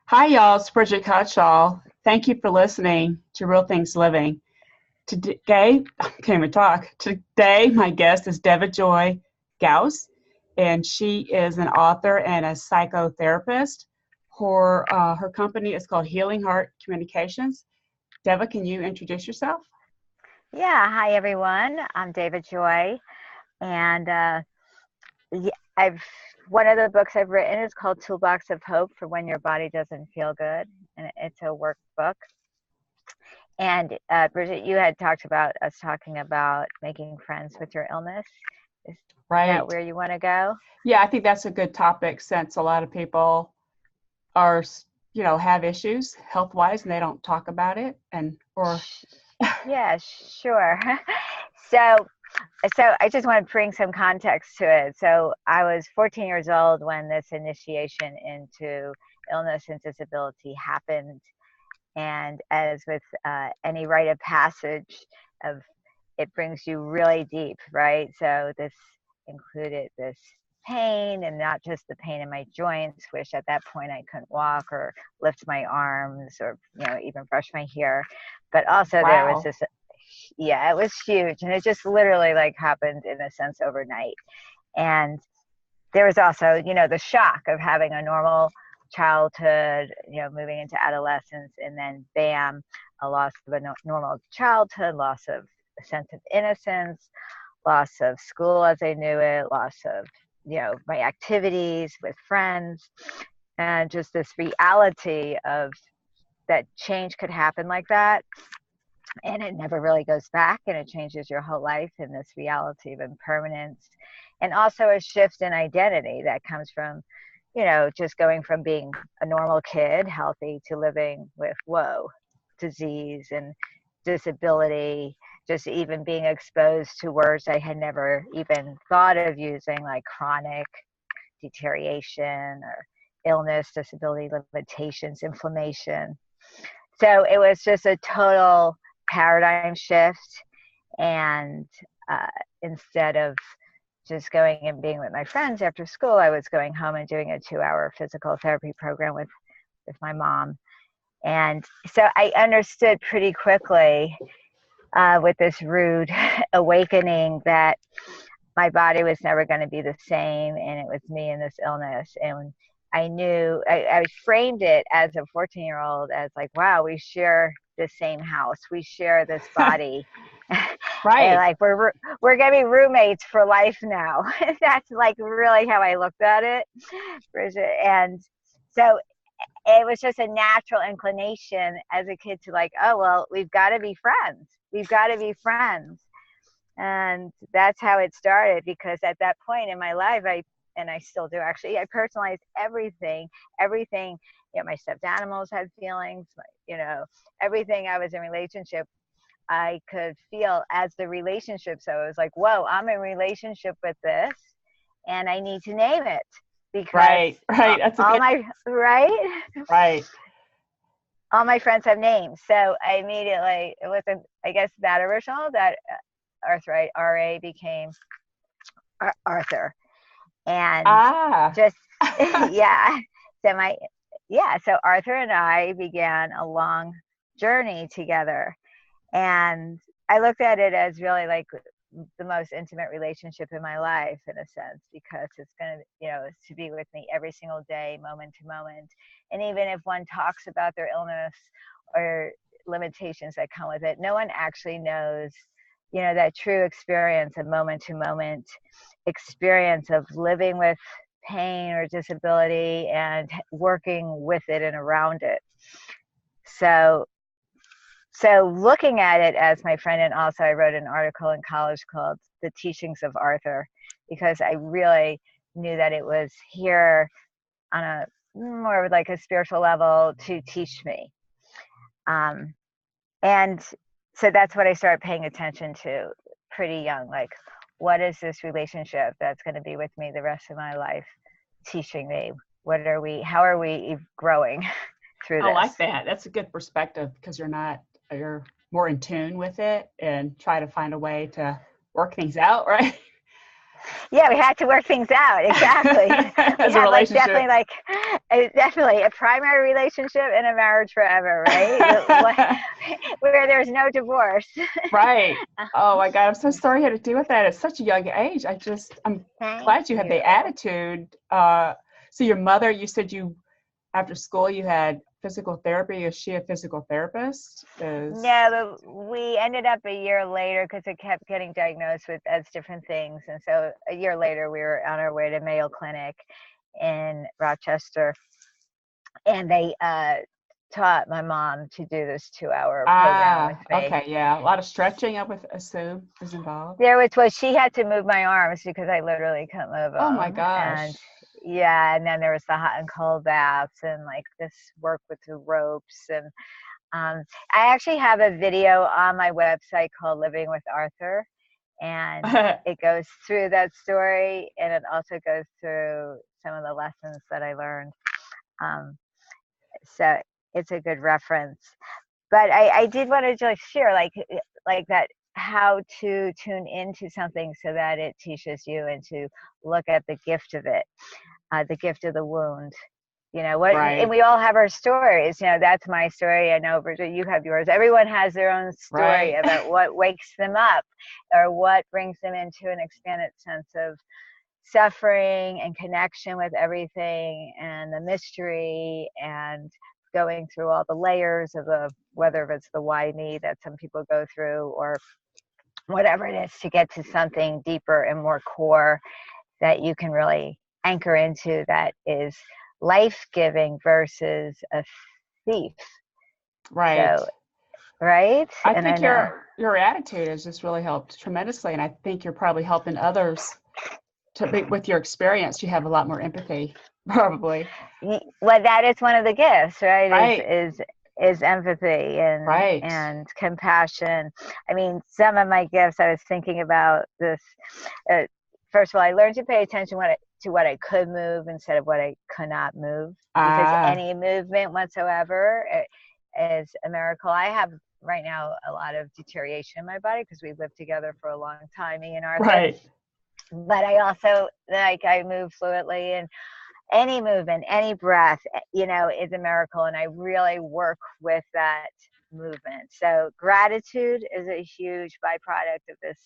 Hi, y'all. It's Bridget Cottrell. Thank you for listening to Real Things Living. Today, I can't even talk. Today, my guest is Deva Joy Gauss, and she is an author and a psychotherapist. Her company is called Healing Heart Communications. Deva, can you introduce yourself? Yeah, hi everyone. I'm Deva Joy, and I've one of the books I've written is called Toolbox of Hope for When Your Body Doesn't Feel Good, and it's a workbook. And Bridget, you had talked about us talking about making friends with your illness. Is that Right. where you want to go? Yeah, I think that's a good topic since a lot of people are, have issues health-wise and they don't talk about it Sh- Yeah, sure. So So I just want to bring some context to it. So I was 14 years old when this initiation into illness and disability happened. And as with any rite of passage, of it brings you really deep, right? So this included this pain, and not just the pain in my joints, which at that point I couldn't walk or lift my arms or even brush my hair, but also there was wow. this, yeah, it was huge, and it just literally like happened in a sense overnight. And there was also the shock of having a normal childhood, moving into adolescence, and then bam, a loss of a normal childhood, loss of a sense of innocence, loss of school as I knew it, loss of my activities with friends, and just this reality of that change could happen like that, and it never really goes back, and it changes your whole life in this reality of impermanence, and also a shift in identity that comes from just going from being a normal kid healthy to living with disease and disability, just even being exposed to words I had never even thought of using, like chronic deterioration or illness, disability, limitations, inflammation. So it was just a total paradigm shift. And instead of just going and being with my friends after school, I was going home and doing a 2-hour physical therapy program with my mom. And so I understood pretty quickly, with this rude awakening, that my body was never going to be the same, and it was me and this illness. And I knew I framed it as a 14-year-old as like, wow, we share the same house, we share this body. And Right. like we're gonna be roommates for life now. That's like really how I looked at it, Bridget. And so it was just a natural inclination as a kid to like, oh well, we've got to be friends. We've got to be friends. And that's how it started, because at that point in my life, and I still do actually, I personalized everything. My stuffed animals had feelings, everything I was in relationship, I could feel as the relationship. So it was like, whoa, I'm in relationship with this, and I need to name it, because Right. Right. That's a all good. my, right? Right. All my friends have names. So I immediately, it wasn't, I guess, that original, that arthritis, RA became Arthur. And Ah. just, yeah. So so Arthur and I began a long journey together. And I looked at it as really like the most intimate relationship in my life, in a sense, because it's going to, to be with me every single day, moment to moment. And even if one talks about their illness or limitations that come with it, no one actually knows, that true experience, a moment to moment experience of living with pain or disability and working with it and around it. So looking at it as my friend, and also I wrote an article in college called The Teachings of Arthur, because I really knew that it was here on a more like a spiritual level to teach me. And so that's what I started paying attention to pretty young. Like, what is this relationship that's going to be with me the rest of my life teaching me? How are we growing through I this? like that. That's a good perspective because you're more in tune with it and try to find a way to work things out, right? Yeah, we had to work things out. Exactly. As We a had relationship. definitely a primary relationship and a marriage forever, right? Where there's no divorce. Right. Oh my God, I'm so sorry you had to deal with that at such a young age. I'm Thank glad you had you. the attitude. So your mother, you said after school you had physical therapy. Is she a physical therapist? No, but we ended up a year later because it kept getting diagnosed with as different things. And so a year later, we were on our way to Mayo Clinic in Rochester. And they taught my mom to do this 2-hour program with me. Okay, yeah. A lot of stretching, I would assume, is involved. There was she had to move my arms because I literally couldn't move Oh my them. gosh. And yeah, and then there was the hot and cold baths and like this work with the ropes. And I actually have a video on my website called Living with Arthur. And it goes through that story, and it also goes through some of the lessons that I learned. So it's a good reference. But I did want to just share like that, how to tune into something so that it teaches you, and to look at the gift of it, the gift of the wound. And Right. we all have our stories. That's my story. I know, Bridget, you have yours. Everyone has their own story Right. about what wakes them up or what brings them into an expanded sense of suffering and connection with everything and the mystery, and going through all the layers of whether it's the why me that some people go through, or whatever it is, to get to something deeper and more core that you can really anchor into, that is life-giving versus a thief. Right. So, right? I And think your attitude has just really helped tremendously, and I think you're probably helping others with your experience. You have a lot more empathy, probably. well, that is one of the gifts, right? Right. Is empathy Right. and compassion. I mean, some of my gifts, I was thinking about this. First of all, I learned to pay attention to what I could move instead of what I could not move, because any movement whatsoever is a miracle. I have right now a lot of deterioration in my body because we lived together for a long time, me and Arthur. Right. But I also, I move fluidly, and any movement, any breath, is a miracle. And I really work with that movement. So gratitude is a huge byproduct of this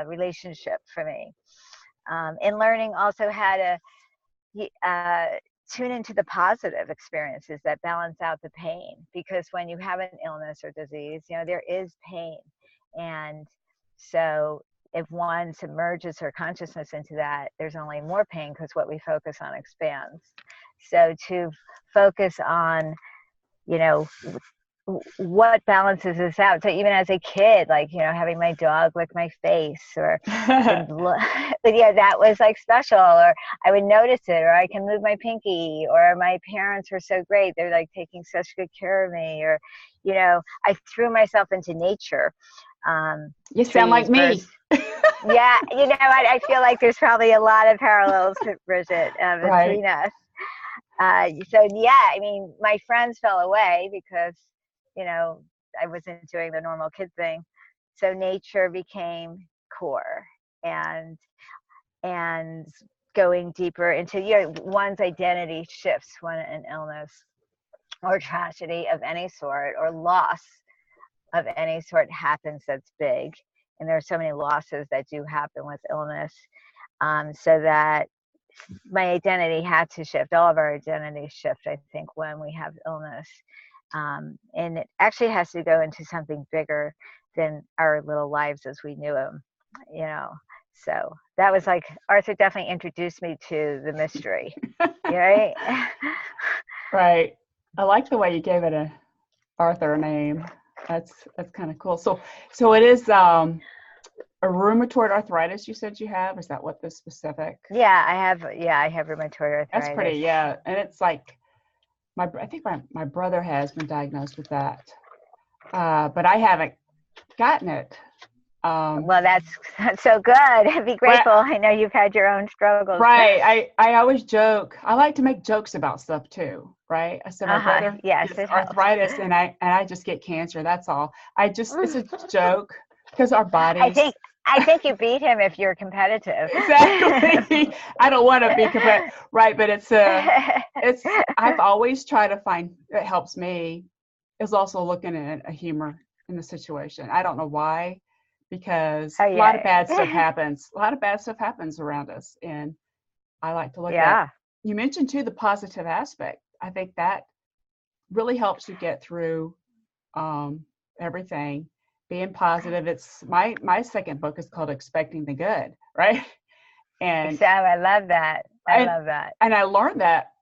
relationship for me. And learning also how to tune into the positive experiences that balance out the pain. Because when you have an illness or disease, there is pain. And so if one submerges her consciousness into that, there's only more pain, because what we focus on expands. So to focus on, what balances this out. So even as a kid, having my dog lick my face, but yeah, that was special. Or I would notice it, or I can move my pinky, or my parents were so great. They're taking such good care of me, or, I threw myself into nature. You sound like me. Yeah, I feel like there's probably a lot of parallels, Bridget, between us. So yeah, I mean, my friends fell away because, I wasn't doing the normal kid thing. So nature became core, and going deeper into, one's identity shifts when an illness or tragedy of any sort, or loss of any sort, happens that's big. And there are so many losses that do happen with illness, so that my identity had to shift. All of our identities shift, I think, when we have illness. And it actually has to go into something bigger than our little lives as we knew them, So that was Arthur definitely introduced me to the mystery, right? Right. I like the way you gave it a Arthur name. That's kind of cool. So it is a rheumatoid arthritis you said you have? Is that what the specific? Yeah, I have rheumatoid arthritis. That's pretty, yeah. And it's I think my brother has been diagnosed with that. But I haven't gotten it. Well, that's so good. Be grateful. I know you've had your own struggles. Right. I always joke. I like to make jokes about stuff too. Right. I said my brother gets arthritis, and I just get cancer. That's all. It's a joke, because our bodies. I think you beat him if you're competitive. Exactly. I don't want to be competitive, right? But I've always tried to find, it helps me, is also looking at a humor in the situation. I don't know why, because Oh a lot of bad stuff yeah. happens. A lot of bad stuff happens around us. And I like to look at, Yeah. you mentioned too, the positive aspect. I think that really helps you get through everything. Being positive. It's my second book is called Expecting the Good, right? And So I love that. I and love that. and I learned that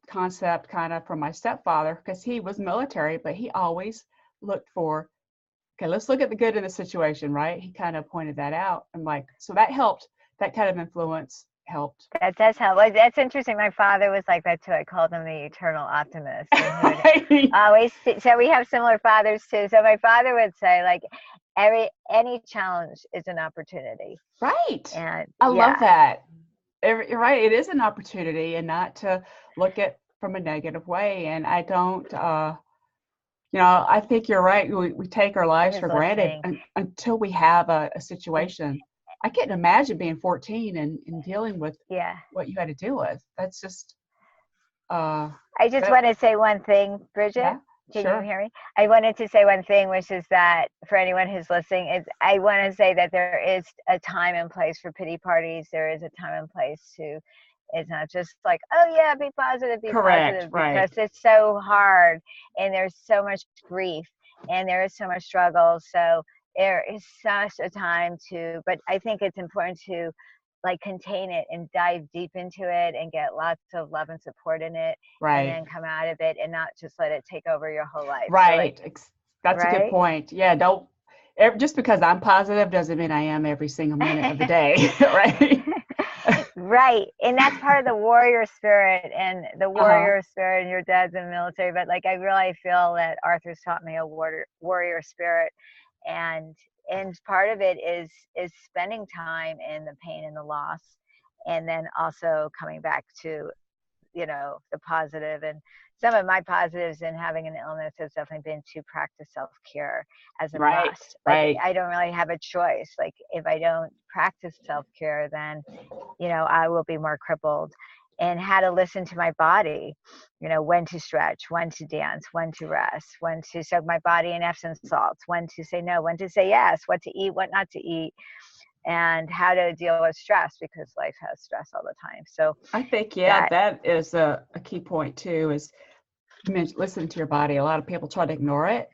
concept kind of from my stepfather, because he was military, but he always looked for, okay, let's look at the good in the situation, right? He kind of pointed that out. And like, so that helped. That kind of influence helped. That does help. Well, that's interesting. My father was like that too. I called him the eternal optimist. And he would always, so we have similar fathers too. So my father would say like, any challenge is an opportunity. Right. And I love yeah. that. You're right. It is an opportunity, and not to look at from a negative way. And I don't, I think you're right. We take our lives Who's for granted listening? until we have a situation. I can't imagine being 14 and dealing with Yeah. what you had to deal with. That's just, I just want to say one thing, Bridget. yeah, Can you sure. hear me? I wanted to say one thing, which is that for anyone who's listening, I want to say that there is a time and place for pity parties. There is a time and place to, it's not just like, oh yeah, be Correct. positive, Right. because it's so hard and there's so much grief and there is so much struggle. So there is such a time to, but I think it's important to like contain it and dive deep into it and get lots of love and support in it, and Right. then come out of it and not just let it take over your whole life. So like, Right. That's a good right? point. Yeah. Don't, just because I'm positive doesn't mean I am every single minute of the day. Right. Right. And that's part of the warrior spirit, and the Uh-huh. warrior spirit, and your dad's in the military, but like I really feel that Arthur's taught me a warrior spirit. and and part of it is spending time in the pain and the loss, and then also coming back to the positive. And some of my positives in having an illness has definitely been to practice self-care as a Right. must. Like Right. I don't really have a choice. Like if I don't practice self-care, then I will be more crippled. And how to listen to my body, when to stretch, when to dance, when to rest, when to soak my body in Epsom salts, when to say no, when to say yes, what to eat, what not to eat, and how to deal with stress, because life has stress all the time. So I think, yeah, that that is a key point too, is you mentioned listening to your body. A lot of people try to ignore it.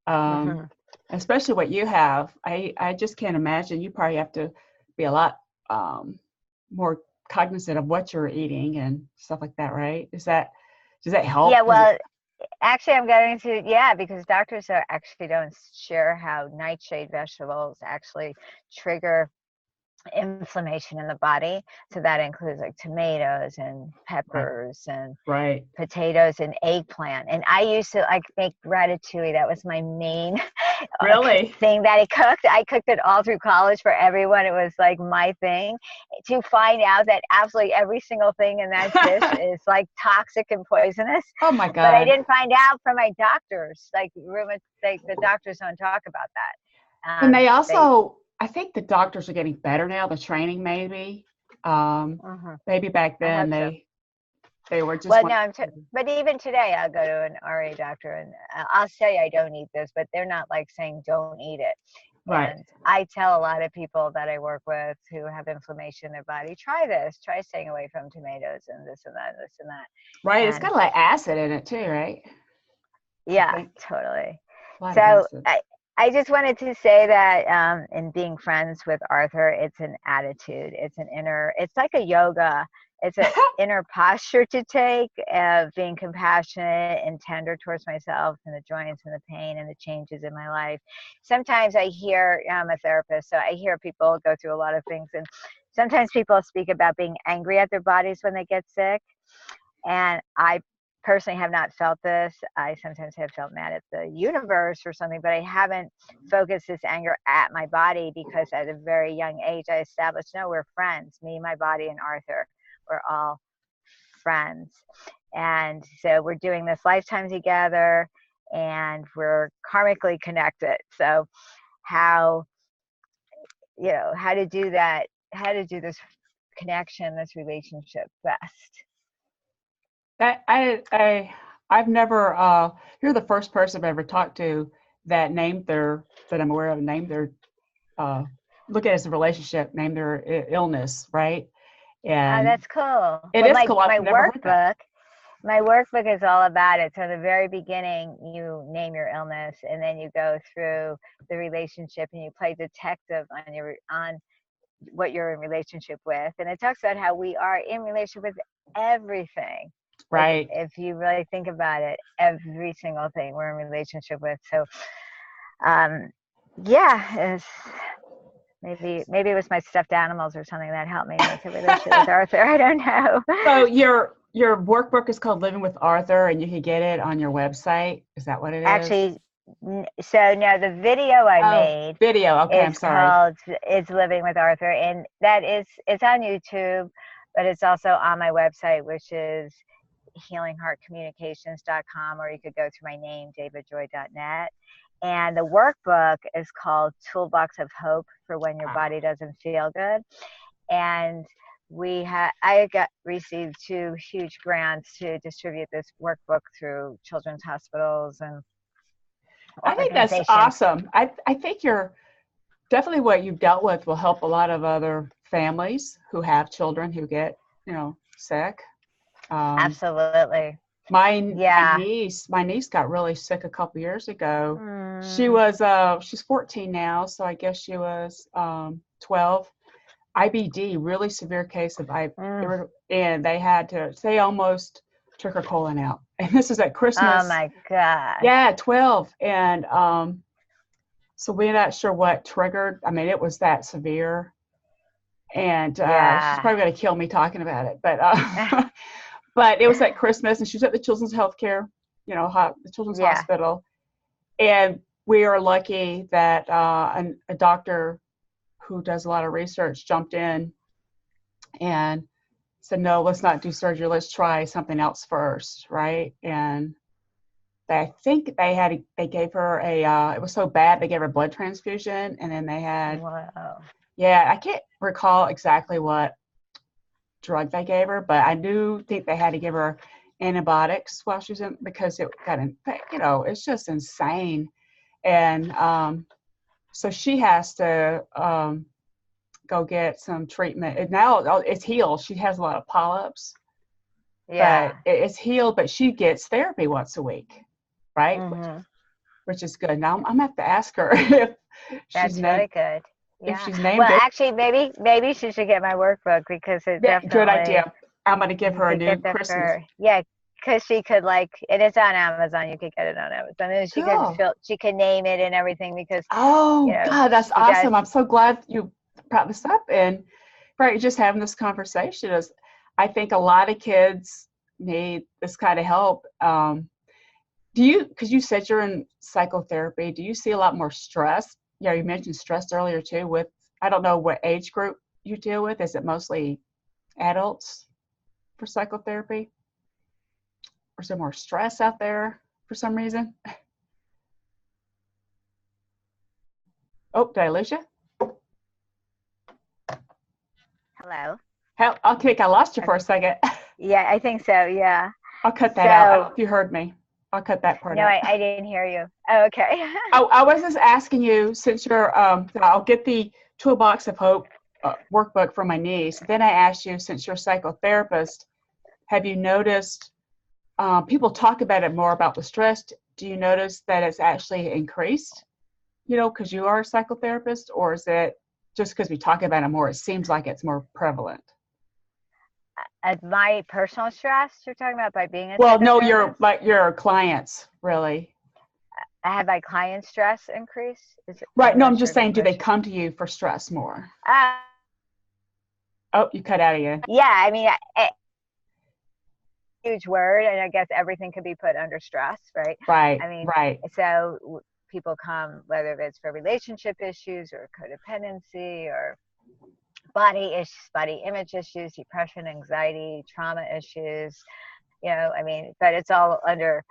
mhm. Especially what you have. I just can't imagine. You probably have to be a lot more cognizant of what you're eating and stuff like that, right? Does that Yeah, help? Does it? well, actually, I'm going to, yeah, because doctors actually don't share how nightshade vegetables actually trigger inflammation in the body. So that includes like tomatoes and Right, peppers and right. potatoes and eggplant. And I used to like make ratatouille. That was my main Really? thing that I cooked it all through college for everyone. It was like my thing, to find out that absolutely every single thing in that dish is like toxic and poisonous. Oh my But I God. didn't find out from my doctors. Like the doctors don't talk about that. And they They also, I think the doctors are getting better now, the training maybe. Um, mhm. Maybe back I then hope so. they were just Well, one. no, but even today, I'll go to an RA doctor and I'll say I don't eat this, but they're not like saying don't eat it. Right, And I tell a lot of people that I work with who have inflammation in their body, try this, try staying away from tomatoes and this and that, this and that. right. It's And got a lot of acid in it too, right? I yeah, think totally. a lot of So acid. I just wanted to say that in being friends with Arthur, it's an attitude. It's like a yoga. It's an inner posture to take of being compassionate and tender towards myself and the joints and the pain and the changes in my life. Sometimes I hear, I'm a therapist, so I hear people go through a lot of things. And sometimes people speak about being angry at their bodies when they get sick. And I personally have not felt this. I sometimes have felt mad at the universe or something, but I haven't focused this anger at my body, because at a very young age, I established, no, we're friends, me, my body, and Arthur. We're all friends. And so we're doing this lifetime together and we're karmically connected. So how, how to do that, how to do this connection, this relationship best. I've never, you're the first person I've ever talked to that I'm aware of, named their, look at it as a relationship, named their illness, right? And That's cool. it is cool. I've never heard that. My workbook is all about it. So in the very beginning, you name your illness, and then you go through the relationship and you play detective on what you're in relationship with. And it talks about how we are in relationship with everything. Right. Like, if you really think about it, every single thing we're in relationship with. So, maybe it was my stuffed animals or something that helped me make a relationship with Arthur. I don't know. So your workbook is called Living with Arthur, and you can get it on your website. Is that what it is? Actually, so no, the video I made. Video. Okay, I'm sorry. It's Living with Arthur, and it's on YouTube, but it's also on my website, which is healingheartcommunications.com, or you could go through my name, devajoy.net. And the workbook is called Toolbox of Hope for When Your Body Doesn't Feel Good. And I received 2 huge grants to distribute this workbook through children's hospitals and I think that's awesome. I think definitely what you've dealt with will help a lot of other families who have children who get, sick. Absolutely. My niece got really sick a couple years ago. She's 14 now, so I guess she was 12. IBD, really severe case of IBD, and they almost took her colon out. And this is at Christmas. Oh my God. Yeah, 12. And so we're not sure what triggered. I mean, it was that severe. And she's probably going to kill me talking about it. But but it was at Christmas, and she was at the Children's Healthcare, the Children's Hospital. And we are lucky that a doctor who does a lot of research jumped in and said, no, let's not do surgery. Let's try something else first, right? And I think they gave her it was so bad, they gave her a blood transfusion, and then they had, I can't recall exactly what drug they gave her, but I do think they had to give her antibiotics while she was in, because it got it's just insane. And so she has to go get some treatment. And now it's healed. She has a lot of polyps. Yeah. But it's healed, but she gets therapy once a week, right? Mm-hmm. Which is good. Now I'm going to have to ask her if that's really good. If she's named it. Actually, maybe she should get my workbook, because it definitely. Good idea. I'm going to give her a new Christmas. Because she could and it's on Amazon. You could get it on Amazon, and she could name it and everything, because. Oh God, that's awesome! I'm so glad you brought this up, and just having this conversation is. I think a lot of kids need this kind of help. Because you said you're in psychotherapy, do you see a lot more stress? Yeah, you mentioned stress earlier too. With I don't know what age group you deal with. Is it mostly adults for psychotherapy? Or is there more stress out there for some reason? Oh, did I lose you? Hello? I lost you for a second. Yeah, I think so, yeah. I'll cut that out. I don't know if you heard me. I'll cut that part out. No, I didn't hear you. Oh, okay. I was just asking you, since you're, I'll get the Toolbox of Hope workbook for my niece. Then I asked you, since you're a psychotherapist, have you noticed people talk about it more about the stress? Do you notice that it's actually increased, because you are a psychotherapist, or is it just because we talk about it more, it seems like it's more prevalent? My personal stress, you're talking about, by being a well, no, your clients, really. I have my client stress increase? Right. No, I'm just saying, do they come to you for stress more? Oh, you cut out again. Yeah, I mean, huge word, and I guess everything could be put under stress, right? Right. I mean, right. So people come, whether it's for relationship issues or codependency or body image issues, depression, anxiety, trauma issues, I mean, but it's all under,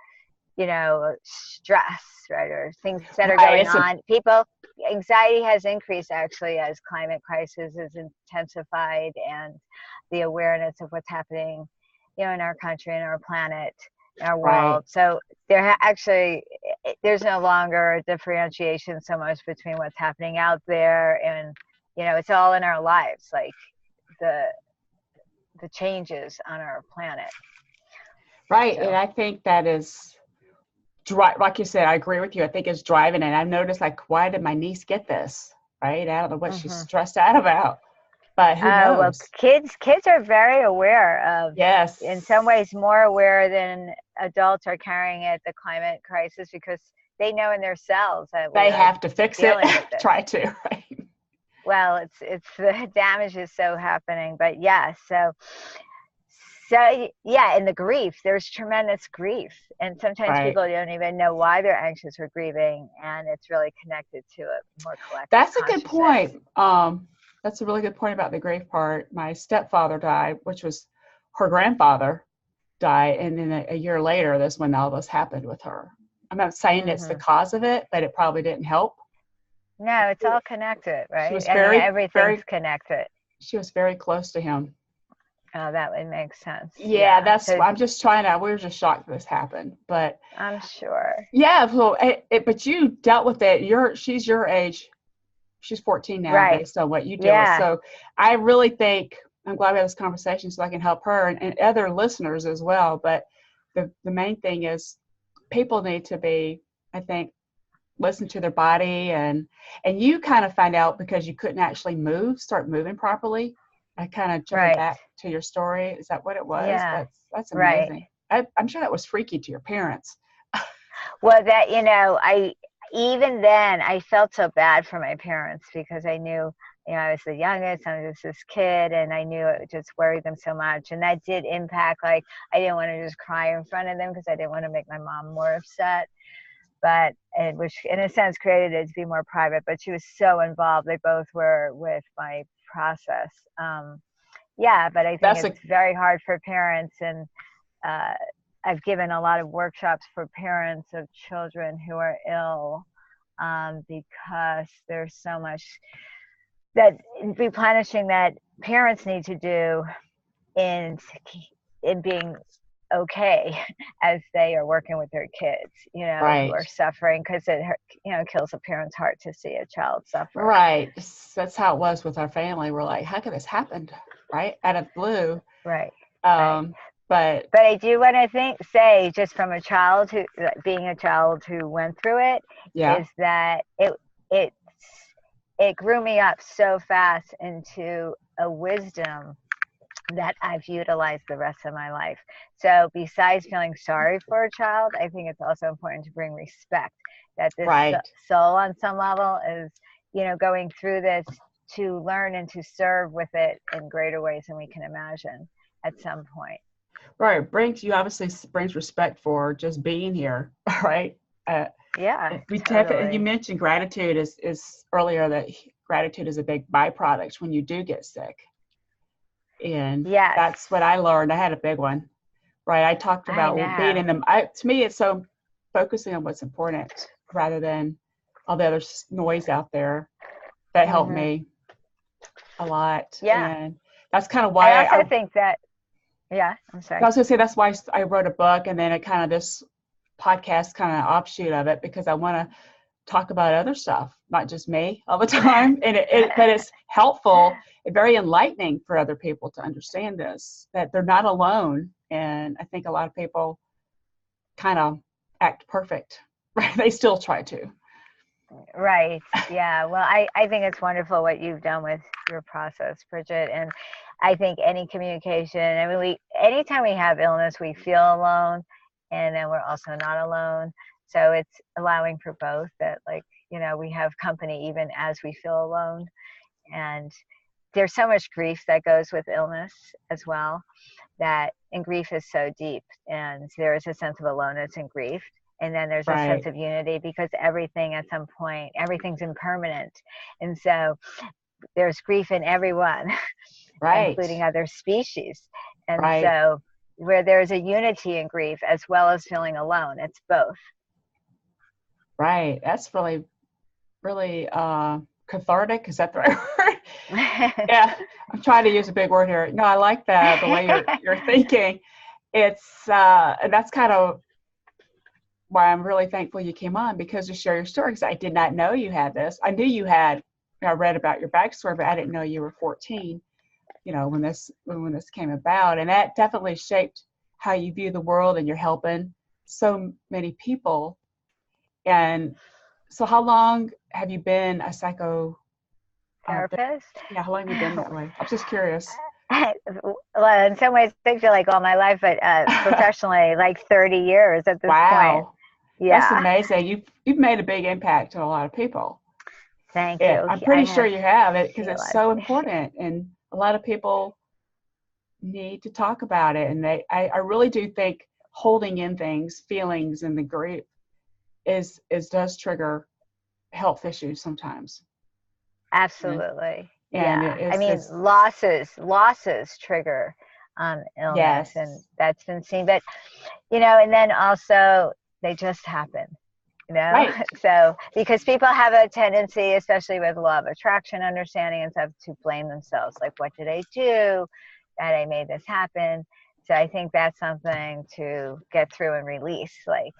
stress, right? Or things that are going on. People anxiety has increased actually as climate crisis is intensified and the awareness of what's happening, in our country and our planet, our world. So there's no longer a differentiation so much between what's happening out there and, it's all in our lives, like the changes on our planet. Right. So. And I think that is, like you said, I agree with you. I think it's driving it. I've noticed, like, why did my niece get this? Right? I don't know what she's stressed out about, but who knows? Well, kids are very aware of, yes, in some ways more aware than adults are carrying it, the climate crisis, because they know in their cells that they have to fix it, try to, right? Well, it's the damage is so happening, but yeah, so yeah, and the grief, there's tremendous grief, and sometimes people don't even know why they're anxious or grieving, and it's really connected to a more collective That's a good point. That's a really good point about the grief part. My stepfather died, which was her grandfather died, and then a year later, that's when all this happened with her. I'm not saying it's the cause of it, but it probably didn't help. No, it's all connected, right? She was everything's connected. She was very close to him. Oh, that would make sense. Yeah, that's. So, I'm just trying to. We were just shocked this happened, but I'm sure. Yeah, well, but you dealt with it. She's your age. She's 14 now, right? Based on what you deal with. So I really think I'm glad we had this conversation so I can help her and other listeners as well. But the main thing is people need to be, I think, listen to their body and you kind of find out because you couldn't actually start moving properly. I kind of jumped back to your story. Is that what it was? Yeah. That's amazing. Right. I'm sure that was freaky to your parents. Well, that, even then I felt so bad for my parents because I knew, I was the youngest, I was this kid, and I knew it just worried them so much. And that did impact, like, I didn't want to just cry in front of them because I didn't want to make my mom more upset. But, which in a sense created it to be more private, but she was so involved. They both were with my process. But I think it's very hard for parents, and I've given a lot of workshops for parents of children who are ill because there's so much that replenishing that parents need to do in being okay as they are working with their kids, who are suffering, because it kills a parent's heart to see a child suffer. Right. That's how it was with our family. We're like, how could this happen? Right. Out of blue. Right. But I do want to say, just from being a child who went through it, is that it grew me up so fast into a wisdom that I've utilized the rest of my life. So besides feeling sorry for a child, I think it's also important to bring respect that this soul on some level is, going through this to learn and to serve with it in greater ways than we can imagine at some point. Right. Obviously brings respect for just being here. Right. Totally. You mentioned gratitude is earlier, that gratitude is a big byproduct when you do get sick. And that's what I learned. I had a big one, right? I talked about being in them. To me, it's so focusing on what's important rather than all the other noise out there. That helped me a lot. Yeah. And that's kind of why I also think that, I'm sorry. I was going to say, that's why I wrote a book, and then it kind of, this podcast kind of offshoot of it, because I want to talk about other stuff, not just me all the time. And but it's helpful and very enlightening for other people to understand this, that they're not alone. And I think a lot of people kind of act perfect, right? They still try to. Right. Yeah. Well, I think it's wonderful what you've done with your process, Bridget. And I think any communication, anytime we have illness, we feel alone, and then we're also not alone. So it's allowing for both, that, like, we have company even as we feel alone. And there's so much grief that goes with illness as well, and grief is so deep, and there is a sense of aloneness in grief. And then there's a sense of unity, because everything at some point, everything's impermanent. And so there's grief in everyone, including other species. And so where there's a unity in grief as well as feeling alone, it's both. Right. That's really really cathartic. Is that the right word? Yeah, I'm trying to use a big word here. No, I like that, the way you're thinking. It's and that's kind of why I'm really thankful you came on, because to share your story, because I did not know you had this. I knew you had, I read about your backstory, but I didn't know you were 14, when this came about. And that definitely shaped how you view the world, and you're helping so many people. And so how long have you been a psycho Therapist? Yeah, how long have you been that way? I'm just curious. Well, in some ways, I feel like all my life, but professionally, like 30 years at this point. Wow. That's Yeah. amazing. You've made a big impact on a lot of people. Thank Yeah, you. I'm pretty sure you have it, because seen a it's lot of so things. important, and a lot of people need to talk about it. And I really do think holding in things, feelings, and the grief does trigger health issues sometimes. Absolutely. And Yeah. I it's mean, just, losses trigger illness, yes, and that's been seen. But, and then also they just happen. right, So because people have a tendency, especially with law of attraction understanding and stuff, to blame themselves, like, what did I do that I made this happen? So I think that's something to get through and release, like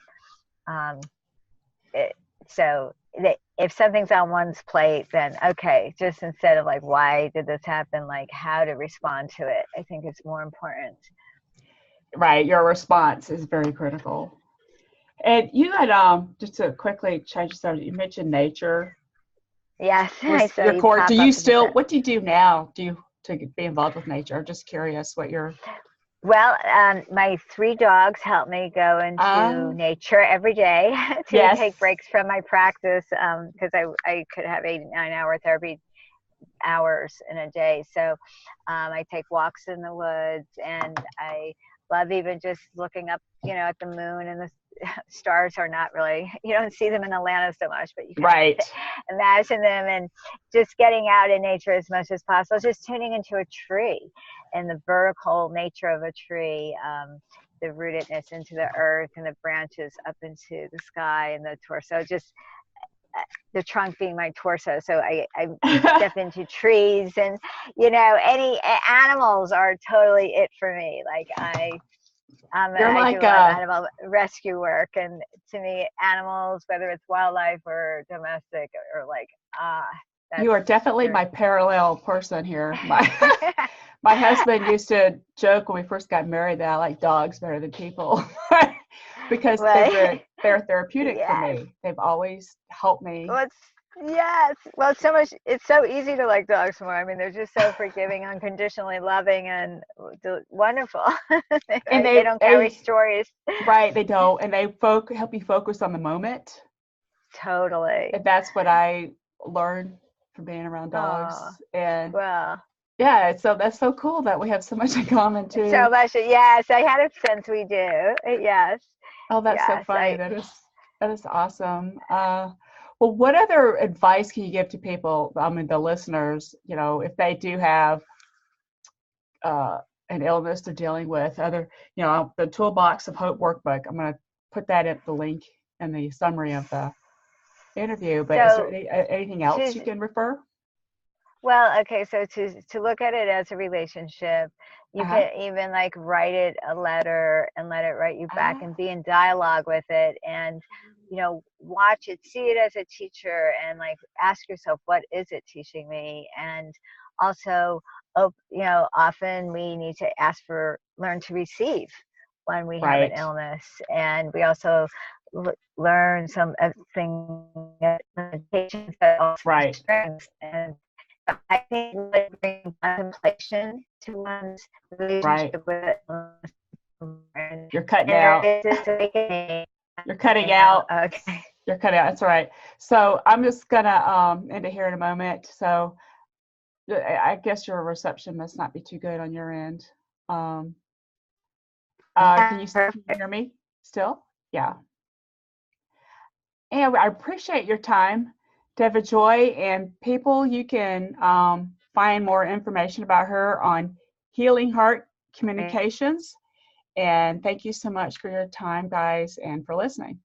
so that if something's on one's plate, then okay, just instead of like, why did this happen, like how to respond to it, I think it's more important. right. Your response is very critical. And you had just to quickly change the subject, you mentioned nature Yes. I was saw your you core. pop Do up you in the still, chat. what do you do now? Do you to be involved with nature? I'm just curious what you're. Well, my 3 dogs help me go into nature every day to Yes, take breaks from my practice, because I could have 8, 9-hour therapy hours in a day. So I take walks in the woods, and I love even just looking up, at the moon, and the stars are not really, you don't see them in Atlanta so much, but you can right, imagine them, and just getting out in nature as much as possible, just tuning into a tree and the vertical nature of a tree, the rootedness into the earth, and the branches up into the sky, and the torso, just the trunk being my torso. So I step into trees, and any animals are totally it for me. Like you're I do like a lot of animal rescue work, and to me, animals, whether it's wildlife or domestic, or like you are definitely my parallel person here. My husband used to joke when we first got married that I like dogs better than people. Because Right. they're therapeutic for Yes. me. They've always helped me. Well, yes. Well, it's so much. It's so easy to like dogs more. I mean, they're just so forgiving, unconditionally loving, and wonderful. And They don't carry stories. right, they don't, and they help you focus on the moment. Totally. And that's what I learned from being around dogs. Oh, And well. yeah, so that's so cool that we have so much in common too. So much. Yes, I had a sense we do. Yes. Oh, that's so Yes. funny. That is awesome. Well, what other advice can you give to people, I mean, the listeners, if they do have an illness they're dealing with, the Toolbox of Hope workbook, I'm going to put that in the link in the summary of the interview, but is there anything else you can refer? Well, okay, so to look at it as a relationship, you can even like write it a letter and let it write you back, and be in dialogue with it, and watch it, see it as a teacher, and like ask yourself, what is it teaching me? And also, often we need to learn to receive when we have an illness, and we also learn some things, limitations, but also strengths. And I think like bringing contemplation to one's relationship with it. You're cutting out. You're cutting out. Okay. You're cutting out. That's all right. So I'm just gonna end it here in a moment. So I guess your reception must not be too good on your end. Can you hear me still? Yeah. And I appreciate your time, Deva Joy, and people, you can find more information about her on Healing Heart Communications. And thank you so much for your time, guys, and for listening.